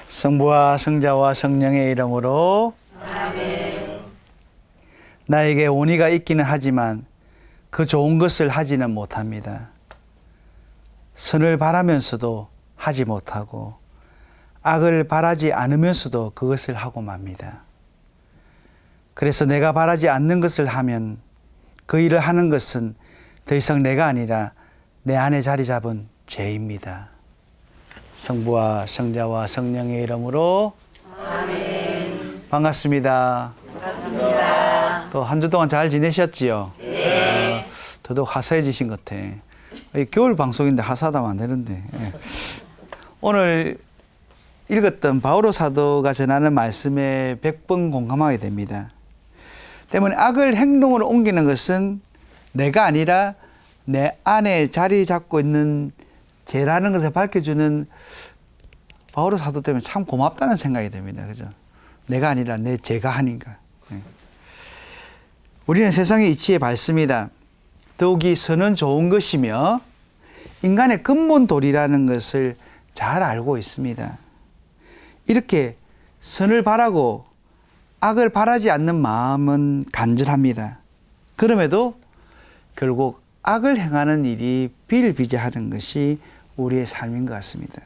성부와 성자와 성령의 이름으로 아멘. 나에게 온의가 있기는 하지만 그 좋은 것을 하지는 못합니다. 선을 바라면서도 하지 못하고 악을 바라지 않으면서도 그것을 하고 맙니다. 그래서 내가 바라지 않는 것을 하면 그 일을 하는 것은 더 이상 내가 아니라 내 안에 자리 잡은 죄입니다. 성부와 성자와 성령의 이름으로 아멘. 반갑습니다. 반갑습니다. 또 한 주 동안 잘 지내셨지요? 네. 더더욱 화사해지신 것 같아. 겨울 방송인데 화사하다면 안 되는데. 오늘 읽었던 바오로 사도가 전하는 말씀에 100번 공감하게 됩니다. 때문에 악을 행동으로 옮기는 것은 내가 아니라 내 안에 자리 잡고 있는 죄라는 것을 밝혀주는 바오로 사도 때문에 참 고맙다는 생각이 듭니다. 그죠? 내가 아니라 내 죄가 하니까. 우리는 세상의 이치에 밝습니다. 더욱이 선은 좋은 것이며 인간의 근본 도리라는 것을 잘 알고 있습니다. 이렇게 선을 바라고 악을 바라지 않는 마음은 간절합니다. 그럼에도 결국 악을 행하는 일이 비일비재하는 것이 우리의 삶인 것 같습니다.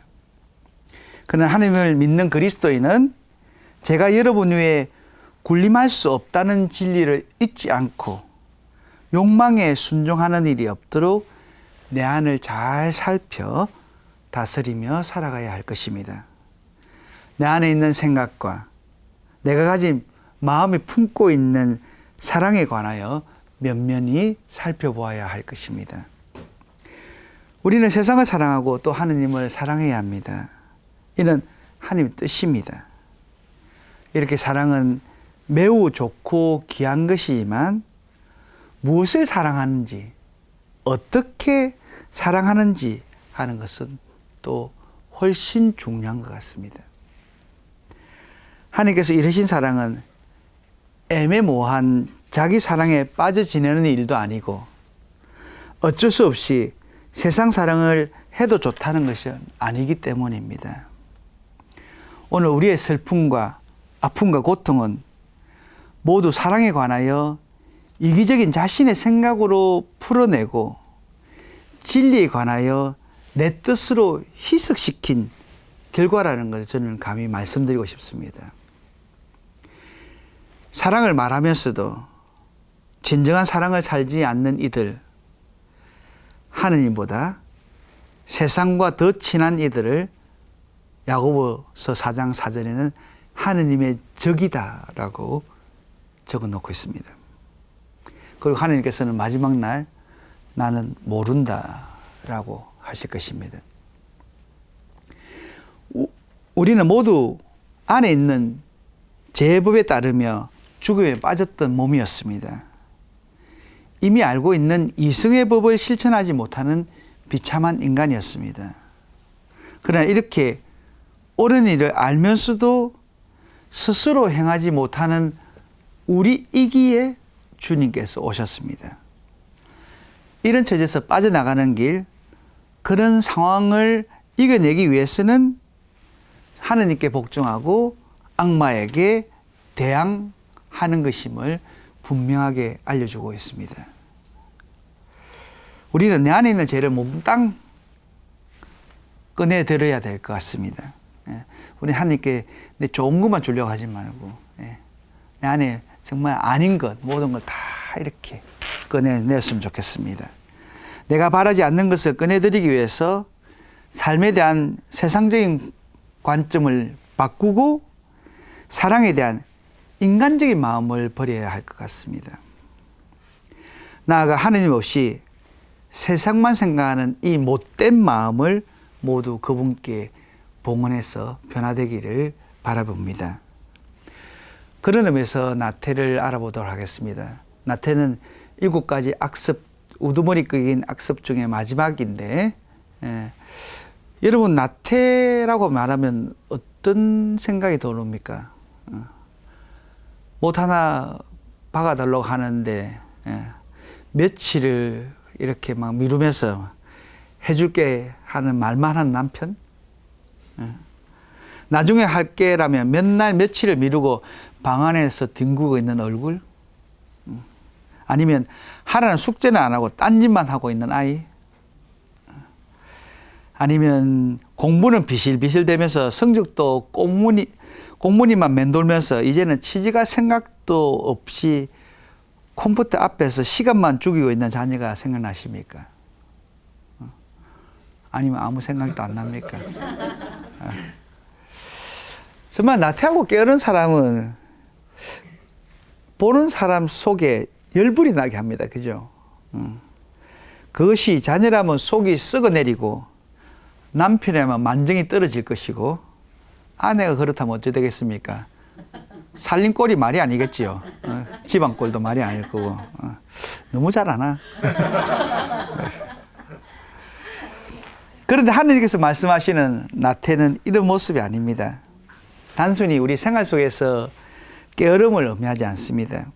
그러나 하나님을 믿는 그리스도인은 제가 여러분 위에 군림할 수 없다는 진리를 잊지 않고 욕망에 순종하는 일이 없도록 내 안을 잘 살펴 다스리며 살아가야 할 것입니다. 내 안에 있는 생각과 내가 가진 마음이 품고 있는 사랑에 관하여 면면히 살펴보아야 할 것입니다. 우리는 세상을 사랑하고 또 하느님을 사랑해야 합니다. 이는 하나님의 뜻입니다. 이렇게 사랑은 매우 좋고 귀한 것이지만 무엇을 사랑하는지, 어떻게 사랑하는지 하는 것은 또 훨씬 중요한 것 같습니다. 하나님께서 이러신 사랑은 애매모호한 자기 사랑에 빠져 지내는 일도 아니고 어쩔 수 없이 세상 사랑을 해도 좋다는 것이 아니기 때문입니다. 오늘 우리의 슬픔과 아픔과 고통은 모두 사랑에 관하여 이기적인 자신의 생각으로 풀어내고 진리에 관하여 내 뜻으로 희석시킨 결과라는 것을 저는 감히 말씀드리고 싶습니다. 사랑을 말하면서도 진정한 사랑을 살지 않는 이들, 하느님보다 세상과 더 친한 이들을 야고보서 4장 4절에는 하느님의 적이다라고 적어놓고 있습니다. 그리고 하느님께서는 마지막 날 나는 모른다라고 하실 것입니다. 우리는 모두 안에 있는 죄법에 따르며 죽음에 빠졌던 몸이었습니다. 이미 알고 있는 이승의 법을 실천하지 못하는 비참한 인간이었습니다. 그러나 이렇게 옳은 일을 알면서도 스스로 행하지 못하는 우리이기에 주님께서 오셨습니다. 이런 처지에서 빠져나가는 길, 그런 상황을 이겨내기 위해서는 하느님께 복종하고 악마에게 대항하는 것임을 분명하게 알려주고 있습니다. 우리는 내 안에 있는 죄를 몽땅 꺼내들어야 될 것 같습니다. 우리 하나님께 내 좋은 것만 주려고 하지 말고 내 안에 정말 아닌 것, 모든 걸 다 이렇게 꺼내냈으면 좋겠습니다. 내가 바라지 않는 것을 꺼내드리기 위해서 삶에 대한 세상적인 관점을 바꾸고 사랑에 대한 인간적인 마음을 버려야 할 것 같습니다. 나아가 하느님 없이 세상만 생각하는 이 못된 마음을 모두 그분께 봉헌해서 변화되기를 바라봅니다. 그런 의미에서 나태를 알아보도록 하겠습니다. 나태는 7가지 악습, 우두머리 끄긴 악습 중에 마지막인데 여러분 나태라고 말하면 어떤 생각이 들어옵니까? 못 하나 박아달라고 하는데 며칠을 이렇게 막 미루면서 해줄게 하는 말만 하는 남편? 나중에 할게라면 몇 날 며칠을 미루고 방 안에서 뒹구고 있는 얼굴? 아니면 하라는 숙제는 안 하고 딴짓만 하고 있는 아이? 아니면 공부는 비실비실대면서 성적도 공무니만 맴돌면서 이제는 취직할 생각도 없이 컴퓨터 앞에서 시간만 죽이고 있는 자녀가 생각나십니까? 아니면 아무 생각도 안 납니까? 정말 나태하고 게으른 사람은 보는 사람 속에 열불이 나게 합니다. 그죠? 그것이 자녀라면 속이 썩어내리고 남편이라면 만정이 떨어질 것이고 아내가 그렇다면 어찌 되겠습니까? 살림꼴이 말이 아니겠지요. 집안꼴도 말이 아닐 거고. 너무 잘하나? 그런데 하느님께서 말씀하시는 나태는 이런 모습이 아닙니다. 단순히 우리 생활 속에서 게으름을 의미하지 않습니다.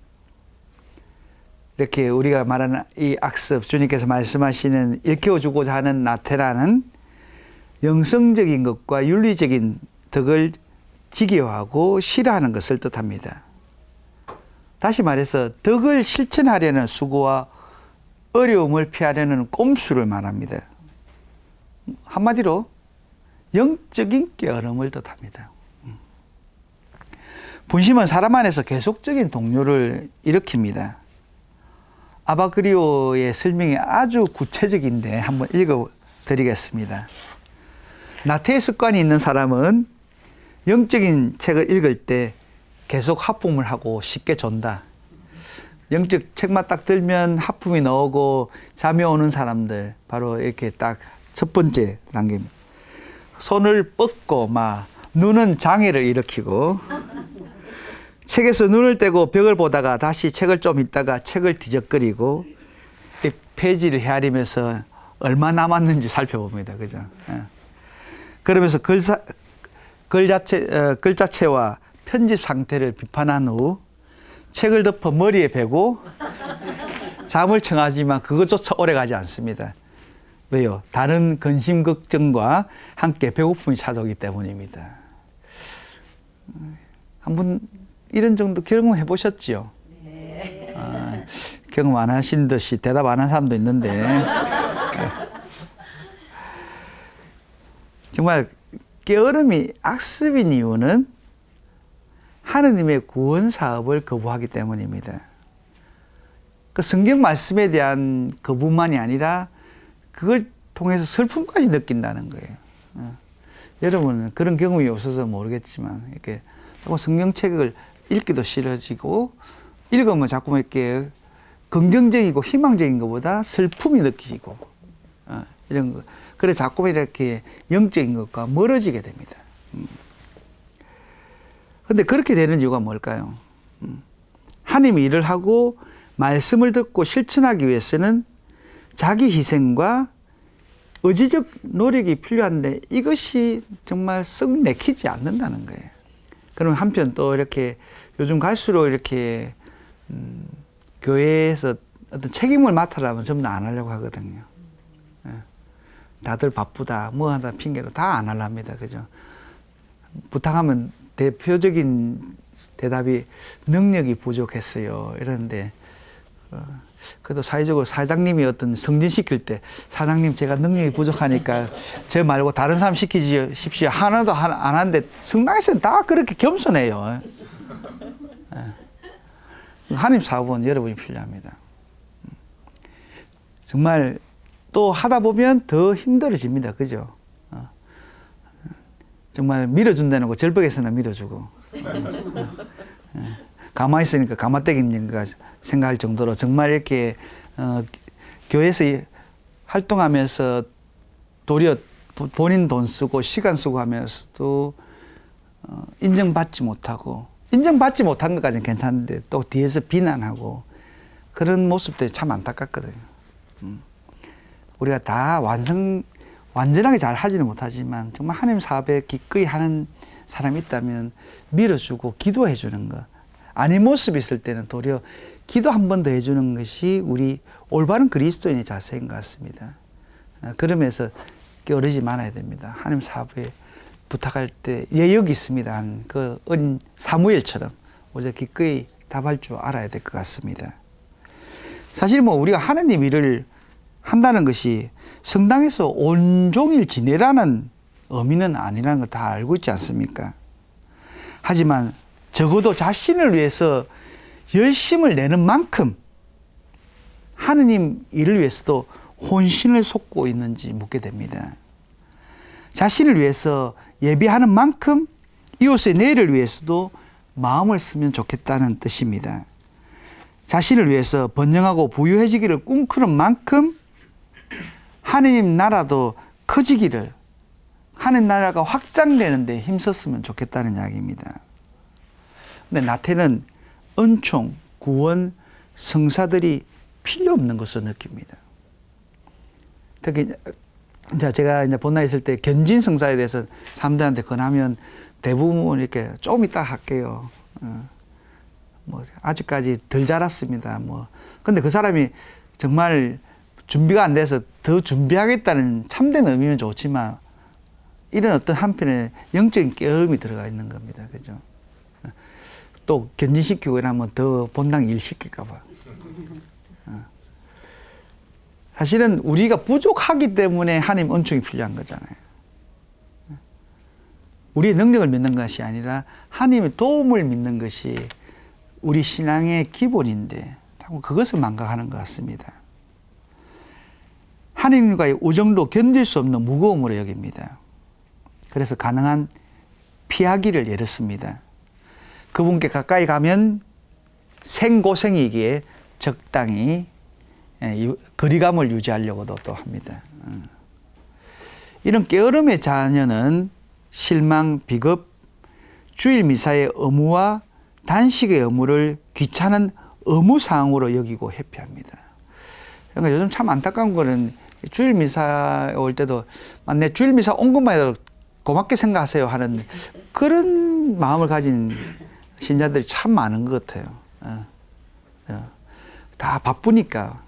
이렇게 우리가 말하는 이 악습, 주님께서 말씀하시는 일깨워주고자 하는 나태라는 영성적인 것과 윤리적인 덕을 직여하고 싫어하는 것을 뜻합니다. 다시 말해서 덕을 실천하려는 수고와 어려움을 피하려는 꼼수를 말합니다. 한마디로 영적인 게으름을 뜻합니다. 분심은 사람 안에서 계속적인 동요를 일으킵니다. 아바그리오의 설명이 아주 구체적인데 한번 읽어드리겠습니다. 나태의 습관이 있는 사람은 영적인 책을 읽을 때 계속 하품을 하고 쉽게 존다. 영적 책만 딱 들면 하품이 나오고 잠이 오는 사람들, 바로 이렇게 딱 첫 번째 단계입니다. 손을 뻗고 막 눈은 장애를 일으키고 책에서 눈을 떼고 벽을 보다가 다시 책을 좀 읽다가 책을 뒤적거리고 페이지를 헤아리면서 얼마 남았는지 살펴봅니다. 그죠? 그러면서 글자체와 편집 상태를 비판한 후 책을 덮어 머리에 베고 잠을 청하지만 그것조차 오래 가지 않습니다. 왜요? 다른 근심 걱정과 함께 배고픔이 찾아오기 때문입니다. 한번 이런 정도 경험해 보셨지요? 네. 경험 안 하신 듯이 대답 안 한 사람도 있는데 정말 게으름이 악습인 이유는 하느님의 구원 사업을 거부하기 때문입니다. 그 성경 말씀에 대한 거부만이 아니라 그걸 통해서 슬픔까지 느낀다는 거예요. 여러분은 그런 경험이 없어서 모르겠지만 이렇게 성경책을 읽기도 싫어지고 읽으면 자꾸 이렇게 긍정적이고 희망적인 것보다 슬픔이 느끼고 이런 거. 그래 자꾸 이렇게 영적인 것과 멀어지게 됩니다. 그런데 그렇게 되는 이유가 뭘까요? 하나님이 일을 하고 말씀을 듣고 실천하기 위해서는 자기 희생과 의지적 노력이 필요한데 이것이 정말 썩 내키지 않는다는 거예요. 그러면 한편 또 이렇게 요즘 갈수록 이렇게 교회에서 어떤 책임을 맡으라면 전부 다 안 하려고 하거든요. 다들 바쁘다, 뭐 하다 핑계로 다 안 하랍니다. 그죠? 부탁하면 대표적인 대답이 능력이 부족했어요. 이러는데, 그래도 사회적으로 사장님이 어떤 승진시킬 때, 사장님 제가 능력이 부족하니까 저 말고 다른 사람 시키십시오. 하나도 안 하는데 성당에서는 다 그렇게 겸손해요. 하나님 사업은 여러분이 필요합니다. 정말 또 하다 보면 더 힘들어집니다. 그죠? 정말 밀어준다는 거 절벽에서나 밀어주고 가만히 있으니까 가마떼기인가 생각할 정도로 정말 이렇게 교회에서 활동하면서 도리어 본인 돈 쓰고 시간 쓰고 하면서도 인정받지 못하고 인정받지 못한 것까지는 괜찮은데 또 뒤에서 비난하고 그런 모습들이 참 안타깝거든요. 우리가 다 완전하게 잘 하지는 못하지만 정말 하나님 사업에 기꺼이 하는 사람이 있다면 밀어주고 기도해 주는 것. 아닌 모습이 있을 때는 도리어 기도 한 번 더 해주는 것이 우리 올바른 그리스도인의 자세인 것 같습니다. 그러면서 게으르지 말아야 됩니다. 하나님 사업에 부탁할 때 예역이 있습니다. 그 어린 사무엘처럼 우리가 기꺼이 답할 줄 알아야 될 것 같습니다. 사실 뭐 우리가 하나님 일을 한다는 것이 성당에서 온종일 지내라는 의미는 아니라는 거 다 알고 있지 않습니까? 하지만 적어도 자신을 위해서 열심을 내는 만큼 하느님 일을 위해서도 혼신을 쏟고 있는지 묻게 됩니다. 자신을 위해서 예비하는 만큼 이웃의 내일을 위해서도 마음을 쓰면 좋겠다는 뜻입니다. 자신을 위해서 번영하고 부유해지기를 꿈꾸는 만큼 하느님 나라도 커지기를, 하느님 나라가 확장되는 데 힘썼으면 좋겠다는 이야기입니다. 근데 나태는 은총, 구원, 성사들이 필요 없는 것으로 느낍니다. 특히 제가 이제 본나 있을 때 견진 성사에 대해서 사람들한테 권하면 대부분 이렇게 좀 이따 할게요. 뭐 아직까지 덜 자랐습니다. 뭐 근데 그 사람이 정말 준비가 안 돼서 더 준비하겠다는 참된 의미는 좋지만 이런 어떤 한편에 영적인 깨움이 들어가 있는 겁니다. 그죠? 또 견진시키고 이러면 더 본당 일 시킬까 봐. 사실은 우리가 부족하기 때문에 하나님 은총이 필요한 거잖아요. 우리의 능력을 믿는 것이 아니라 하나님의 도움을 믿는 것이 우리 신앙의 기본인데 자꾸 그것을 망각하는 것 같습니다. 하나님과의 우정도 견딜 수 없는 무거움으로 여깁니다. 그래서 가능한 피하기를 예렸습니다. 그분께 가까이 가면 생고생이기에 적당히 거리감을 유지하려고도 또 합니다. 이런 게으름의 자녀는 실망, 비겁, 주일 미사의 의무와 단식의 의무를 귀찮은 의무사항으로 여기고 회피합니다. 그러니까 요즘 참 안타까운 거는 주일 미사 올 때도 내 주일 미사 온 것만 해도 고맙게 생각하세요 하는 그런 마음을 가진 신자들이 참 많은 것 같아요. 다 바쁘니까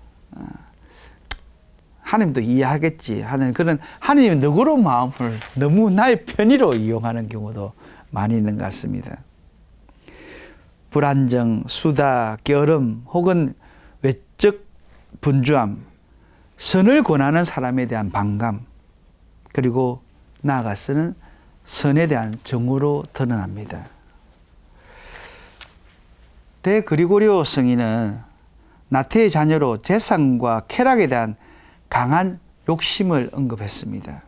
하나님도 이해하겠지 하는 그런 하나님의 너그러운 마음을 너무 나의 편의로 이용하는 경우도 많이 있는 것 같습니다. 불안정, 수다, 게으름 혹은 외적 분주함, 선을 권하는 사람에 대한 반감, 그리고 나아가서는 선에 대한 정으로 드러납니다. 대그리고리오 성인은 나태의 자녀로 재산과 쾌락에 대한 강한 욕심을 언급했습니다.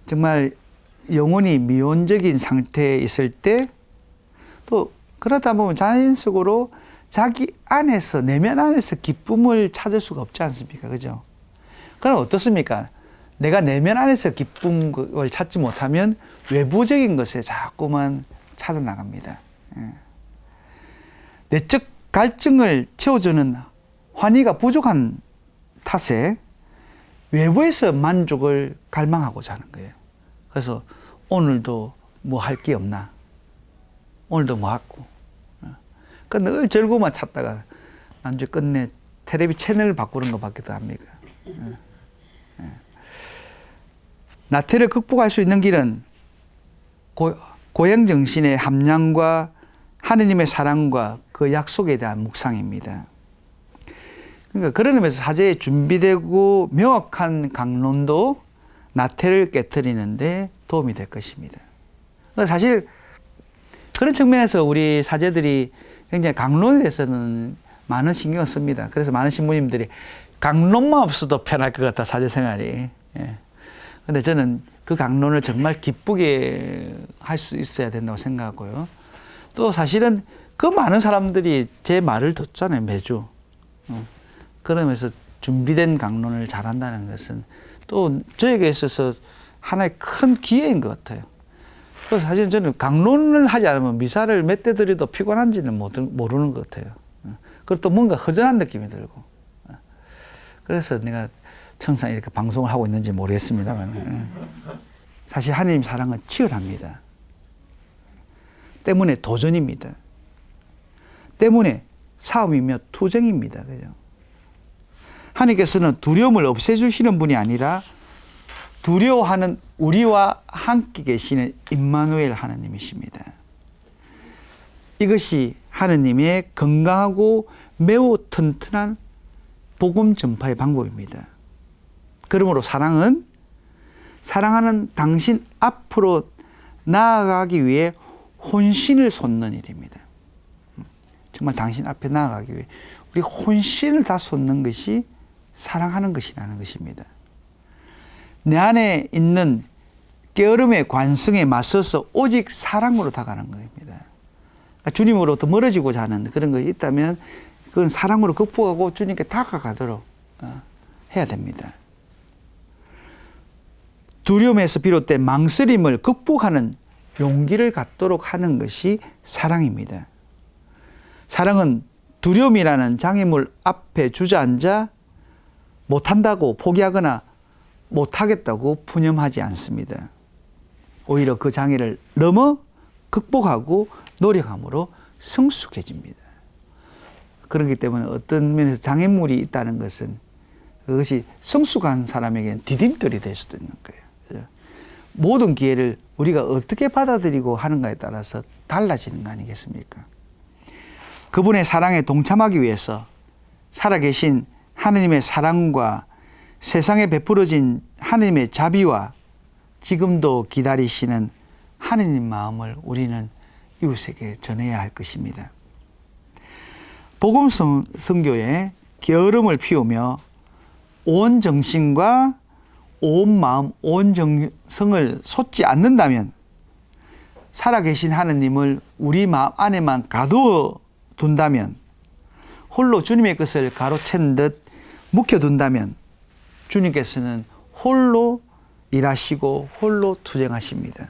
정말 영혼이 미온적인 상태에 있을 때 또 그러다 보면 자연적으로 자기 안에서, 내면 안에서 기쁨을 찾을 수가 없지 않습니까? 그죠? 그럼 어떻습니까? 내가 내면 안에서 기쁨을 찾지 못하면 외부적인 것에 자꾸만 찾아 나갑니다. 내적 갈증을 채워주는 환희가 부족한 탓에 외부에서 만족을 갈망하고자 하는 거예요. 그래서 오늘도 뭐 할 게 없나? 오늘도 뭐 하고? 그러니까 늘 즐거움만 찾다가 나중에 끝내 텔레비 채널 바꾸는 것밖에 합니까? 나태를 극복할 수 있는 길은 고향 정신의 함량과 하느님의 사랑과 그 약속에 대한 묵상입니다. 그러니까 그런 의미에서 사제에 준비되고 명확한 강론도 나태를 깨트리는데 도움이 될 것입니다. 사실 그런 측면에서 우리 사제들이 굉장히 강론에 대해서는 많은 신경을 씁니다. 그래서 많은 신부님들이 강론만 없어도 편할 것 같다, 사제 생활이. 근데 저는 그 강론을 정말 기쁘게 할 수 있어야 된다고 생각하고요. 또 사실은 그 많은 사람들이 제 말을 듣잖아요, 매주. 그러면서 준비된 강론을 잘한다는 것은 또 저에게 있어서 하나의 큰 기회인 것 같아요. 그래서 사실 저는 강론을 하지 않으면 미사를 몇 대 드려도 피곤한지는 모르는 것 같아요. 그리고 또 뭔가 허전한 느낌이 들고. 그래서 내가 청산 이렇게 방송을 하고 있는지 모르겠습니다만. 사실 하나님 사랑은 치열합니다. 때문에 도전입니다. 때문에 싸움이며 투쟁입니다. 그죠? 하나님께서는 두려움을 없애주시는 분이 아니라 두려워하는 우리와 함께 계시는 임마누엘 하나님이십니다. 이것이 하느님의 건강하고 매우 튼튼한 복음 전파의 방법입니다. 그러므로 사랑은 사랑하는 당신 앞으로 나아가기 위해 혼신을 쏟는 일입니다. 정말 당신 앞에 나아가기 위해 우리 혼신을 다 쏟는 것이 사랑하는 것이라는 것입니다. 내 안에 있는 게으름의 관성에 맞서서 오직 사랑으로 다가가는 겁니다. 그러니까 주님으로부터 멀어지고자 하는 그런 것이 있다면 그건 사랑으로 극복하고 주님께 다가가도록 해야 됩니다. 두려움에서 비롯된 망설임을 극복하는 용기를 갖도록 하는 것이 사랑입니다. 사랑은 두려움이라는 장애물 앞에 주저앉아 못한다고 포기하거나 못하겠다고 푸념하지 않습니다. 오히려 그 장애를 넘어 극복하고 노력함으로 성숙해집니다. 그렇기 때문에 어떤 면에서 장애물이 있다는 것은 그것이 성숙한 사람에게는 디딤돌이 될 수도 있는 거예요. 모든 기회를 우리가 어떻게 받아들이고 하는가에 따라서 달라지는 거 아니겠습니까? 그분의 사랑에 동참하기 위해서 살아계신 하느님의 사랑과 세상에 베풀어진 하느님의 자비와 지금도 기다리시는 하느님 마음을 우리는 이웃에게 전해야 할 것입니다. 복음 선교에 게으름을 피우며 온 정신과 온 마음, 온 정성을 쏟지 않는다면 살아계신 하느님을 우리 마음 안에만 가두어 둔다면 홀로 주님의 것을 가로챈 듯 묵혀둔다면 주님께서는 홀로 일하시고 홀로 투쟁하십니다.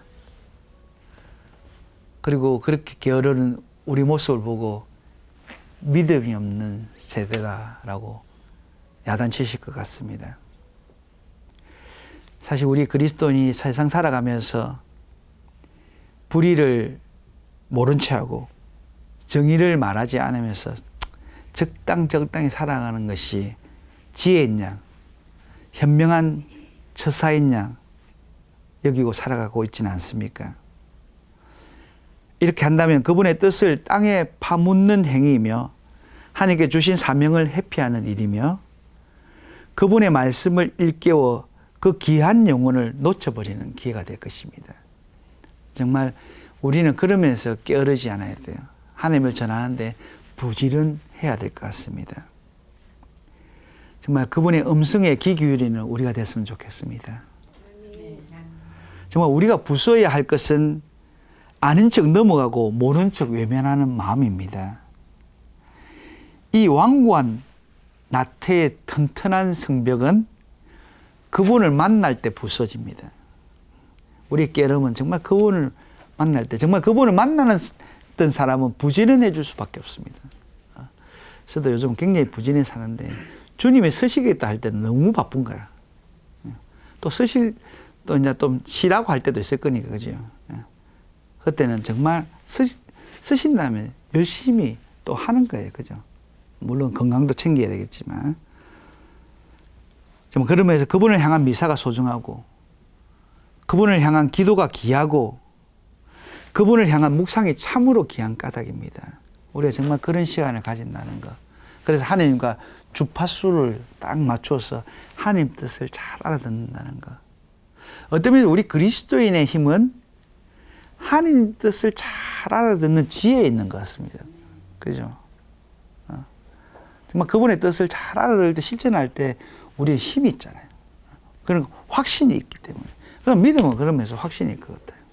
그리고 그렇게 게으르는 우리 모습을 보고 믿음이 없는 세대다라고 야단치실 것 같습니다. 사실 우리 그리스도인이 세상 살아가면서 불의를 모른 채하고 정의를 말하지 않으면서 적당히 살아가는 것이 지혜인 양, 현명한 처사인 양 여기고 살아가고 있지는 않습니까? 이렇게 한다면 그분의 뜻을 땅에 파묻는 행위이며 하나님께 주신 사명을 회피하는 일이며 그분의 말씀을 일깨워 그 귀한 영혼을 놓쳐버리는 기회가 될 것입니다. 정말 우리는 그러면서 게으르지 않아야 돼요. 하나님을 전하는데 부지런해야 될 것 같습니다. 정말 그분의 음성에 귀 기울이는 우리가 됐으면 좋겠습니다. 정말 우리가 부수어야 할 것은 아는 척 넘어가고 모른 척 외면하는 마음입니다. 이 완고한 나태의 튼튼한 성벽은 그분을 만날 때 부서집니다. 우리 깨름은 정말 그분을 만날 때 정말 그분을 만나는 사람은 부지런해 줄 수밖에 없습니다. 저도 요즘 굉장히 부지런히 사는데 주님이 서시겠다 할 때는 너무 바쁜 거야. 또 또 이제 좀 쉬라고 할 때도 있을 거니까, 그죠? 그때는 정말 쓰신다면 열심히 또 하는 거예요, 그죠? 물론 건강도 챙겨야 되겠지만. 좀 그러면서 그분을 향한 미사가 소중하고, 그분을 향한 기도가 귀하고, 그분을 향한 묵상이 참으로 귀한 까닭입니다. 우리가 정말 그런 시간을 가진다는 것. 그래서 하나님과 주파수를 딱 맞춰서 하나님 뜻을 잘 알아듣는다는 것. 어떤 면에서 우리 그리스도인의 힘은 하나님 뜻을 잘 알아듣는 지혜에 있는 것 같습니다. 그죠? 정말 그분의 뜻을 잘 알아들을 때 실천할 때 우리의 힘이 있잖아요. 그런 확신이 있기 때문에. 그럼 믿음은 그러면서 확신이 있을 것 같아요.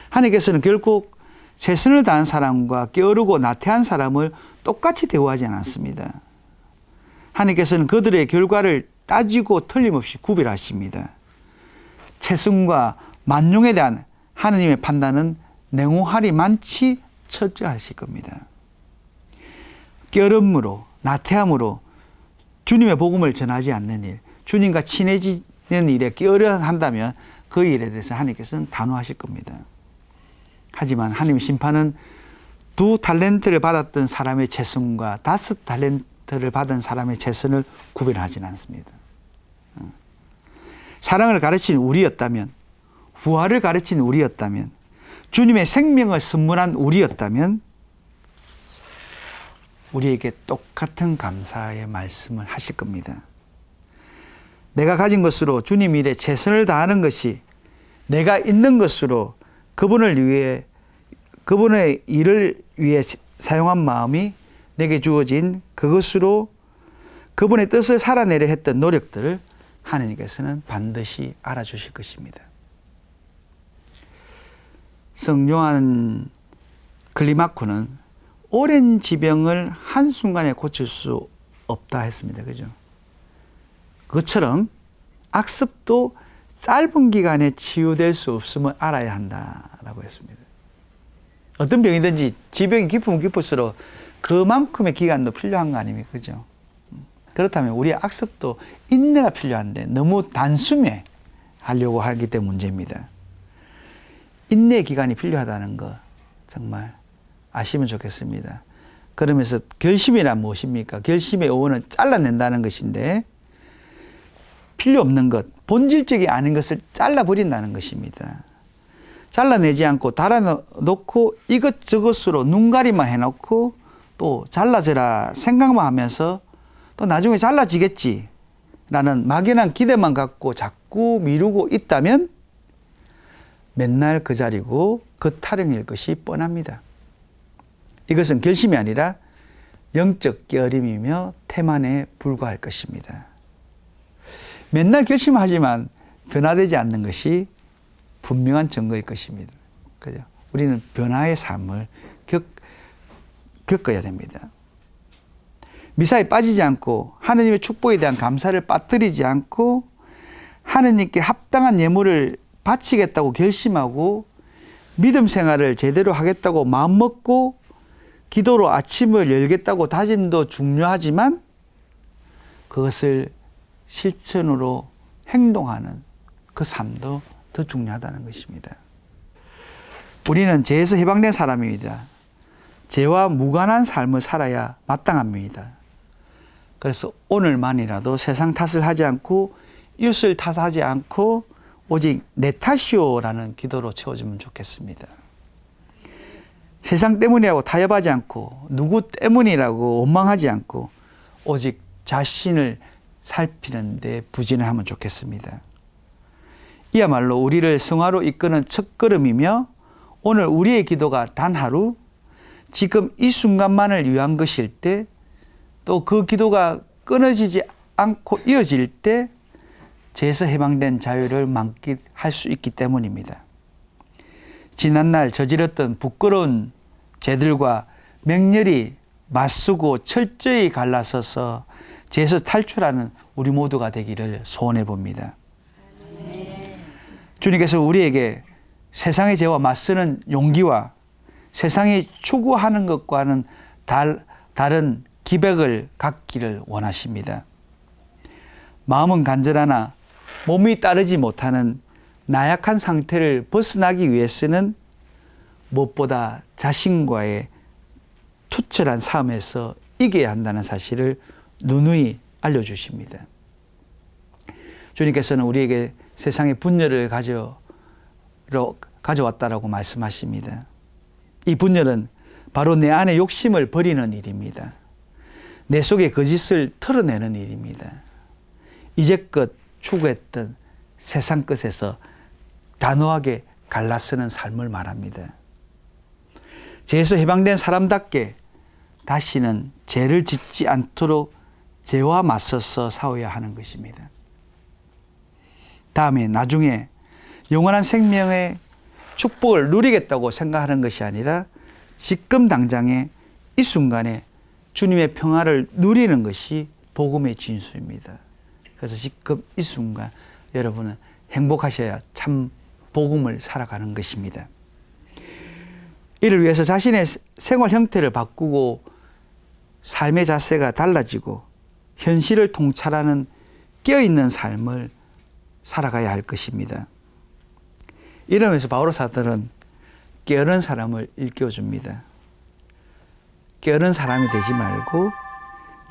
하나님께서는 결국 최선을 다한 사람과 게으르고 나태한 사람을 똑같이 대우하지 않았습니다. 하나님께서는 그들의 결과를 따지고 틀림없이 구별하십니다. 최선과 만용에 대한 하나님의 판단은 냉혹하리 많지 철저하실 겁니다. 게으름으로 나태함으로 주님의 복음을 전하지 않는 일, 주님과 친해지는 일에 게으르 한다면 그 일에 대해서 하나님께서는 단호하실 겁니다. 하지만 하나님의 심판은 2 달란트를 받았던 사람의 최선과 5 달란트를 받은 사람의 최선을 구별하지는 않습니다. 사랑을 가르친 우리였다면, 부활을 가르친 우리였다면, 주님의 생명을 선물한 우리였다면 우리에게 똑같은 감사의 말씀을 하실 겁니다. 내가 가진 것으로 주님 일에 최선을 다하는 것이 내가 있는 것으로 그분의 일을 위해 사용한 마음이 내게 주어진 그것으로 그분의 뜻을 살아내려 했던 노력들을 하나님께서는 반드시 알아주실 것입니다. 성요한 클리마코는 오랜 지병을 한순간에 고칠 수 없다 했습니다. 그죠? 그것처럼 악습도 짧은 기간에 치유될 수 없음을 알아야 한다라고 했습니다. 어떤 병이든지 지병이 깊으면 깊을수록 그만큼의 기간도 필요한 거 아닙니까? 그죠? 그렇다면 우리의 악습도 인내가 필요한데 너무 단숨에 하려고 하기 때문에 문제입니다. 인내 기간이 필요하다는 거 정말 아시면 좋겠습니다. 그러면서 결심이란 무엇입니까? 결심의 어원은 잘라낸다는 것인데 필요 없는 것, 본질적이 아닌 것을 잘라버린다는 것입니다. 잘라내지 않고 달아놓고 이것저것으로 눈가리만 해놓고 또 잘라져라 생각만 하면서 또 나중에 잘라지겠지 라는 막연한 기대만 갖고 자꾸 미루고 있다면 맨날 그 자리고 그 타령일 것이 뻔합니다. 이것은 결심이 아니라 영적 게으름이며 태만에 불과할 것입니다. 맨날 결심하지만 변화되지 않는 것이 분명한 증거일 것입니다. 그죠? 우리는 변화의 삶을 겪어야 됩니다. 미사에 빠지지 않고 하느님의 축복에 대한 감사를 빠뜨리지 않고 하느님께 합당한 예물을 바치겠다고 결심하고 믿음 생활을 제대로 하겠다고 마음먹고 기도로 아침을 열겠다고 다짐도 중요하지만 그것을 실천으로 행동하는 그 삶도 더 중요하다는 것입니다. 우리는 죄에서 해방된 사람입니다. 죄와 무관한 삶을 살아야 마땅합니다. 그래서 오늘만이라도 세상 탓을 하지 않고 이웃을 탓하지 않고 오직 내 탓이오라는 기도로 채워주면 좋겠습니다. 세상 때문이라고 타협하지 않고 누구 때문이라고 원망하지 않고 오직 자신을 살피는 데 부진을 하면 좋겠습니다. 이야말로 우리를 성화로 이끄는 첫걸음이며 오늘 우리의 기도가 단 하루 지금 이 순간만을 위한 것일 때 또 그 기도가 끊어지지 않고 이어질 때 죄에서 해방된 자유를 만끽할 수 있기 때문입니다. 지난날 저질렀던 부끄러운 죄들과 맹렬히 맞서고 철저히 갈라서서 죄에서 탈출하는 우리 모두가 되기를 소원해 봅니다. 주님께서 우리에게 세상의 죄와 맞서는 용기와 세상이 추구하는 것과는 다른 기백을 갖기를 원하십니다. 마음은 간절하나 몸이 따르지 못하는 나약한 상태를 벗어나기 위해서는 무엇보다 자신과의 투철한 싸움에서 이겨야 한다는 사실을 누누이 알려주십니다. 주님께서는 우리에게 세상의 분열을 가져왔다라고 말씀하십니다. 이 분열은 바로 내 안의 욕심을 버리는 일입니다. 내 속의 거짓을 털어내는 일입니다. 이제껏 추구했던 세상 것에서 단호하게 갈라서는 삶을 말합니다. 죄에서 해방된 사람답게 다시는 죄를 짓지 않도록 죄와 맞서서 싸워야 하는 것입니다. 다음에 나중에 영원한 생명의 축복을 누리겠다고 생각하는 것이 아니라 지금 당장에 이 순간에 주님의 평화를 누리는 것이 복음의 진수입니다. 그래서 지금 이 순간 여러분은 행복하셔야 참 복음을 살아가는 것입니다. 이를 위해서 자신의 생활 형태를 바꾸고 삶의 자세가 달라지고 현실을 통찰하는 깨어있는 삶을 살아가야 할 것입니다. 이러면서 바오로 사도는 게으른 사람을 일깨워줍니다. 게으른 사람이 되지 말고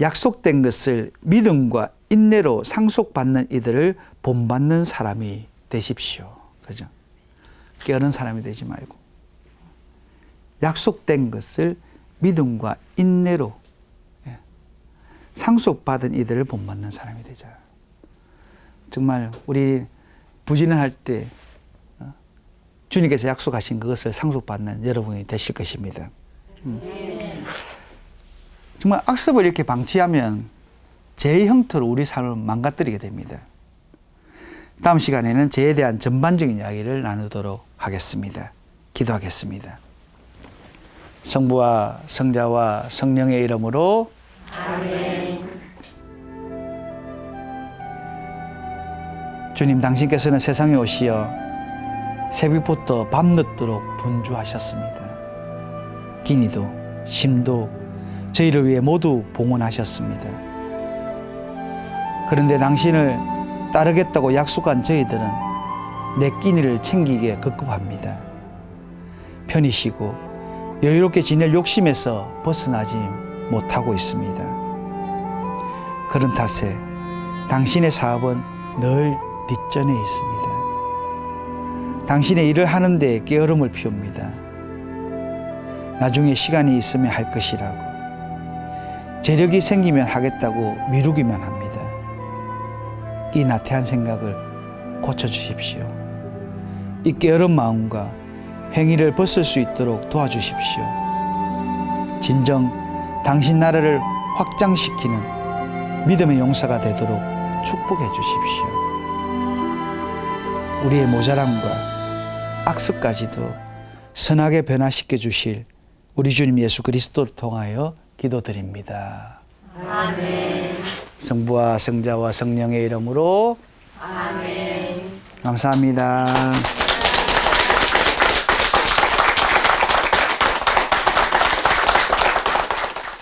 약속된 것을 믿음과 인내로 상속받는 이들을 본받는 사람이 되십시오. 그죠? 게으른 사람이 되지 말고 약속된 것을 믿음과 인내로 상속받은 이들을 본받는 사람이 되자. 정말 우리 부진을 할 때 주님께서 약속하신 그것을 상속받는 여러분이 되실 것입니다. 정말 악습을 이렇게 방치하면 죄의 형태로 우리 삶을 망가뜨리게 됩니다. 다음 시간에는 죄에 대한 전반적인 이야기를 나누도록 하겠습니다. 기도하겠습니다. 성부와 성자와 성령의 이름으로 아멘. 주님, 당신께서는 세상에 오시어 새벽부터 밤늦도록 분주하셨습니다. 기니도 심도 저희를 위해 모두 봉헌하셨습니다. 그런데 당신을 따르겠다고 약속한 저희들은 내 끼니를 챙기기에 급급합니다. 편히 쉬고 여유롭게 지낼 욕심에서 벗어나지 못하고 있습니다. 그런 탓에 당신의 사업은 늘 뒷전에 있습니다. 당신의 일을 하는데 게으름을 피웁니다. 나중에 시간이 있으면 할 것이라고, 재력이 생기면 하겠다고 미루기만 합니다. 이 나태한 생각을 고쳐주십시오. 이 게으른 마음과 행위를 벗을 수 있도록 도와주십시오. 진정 당신 나라를 확장시키는 믿음의 용사가 되도록 축복해 주십시오. 우리의 모자람과 악습까지도 선하게 변화시켜 주실 우리 주님 예수 그리스도를 통하여 기도드립니다. 아멘. 성부와 성자와 성령의 이름으로 아멘. 감사합니다.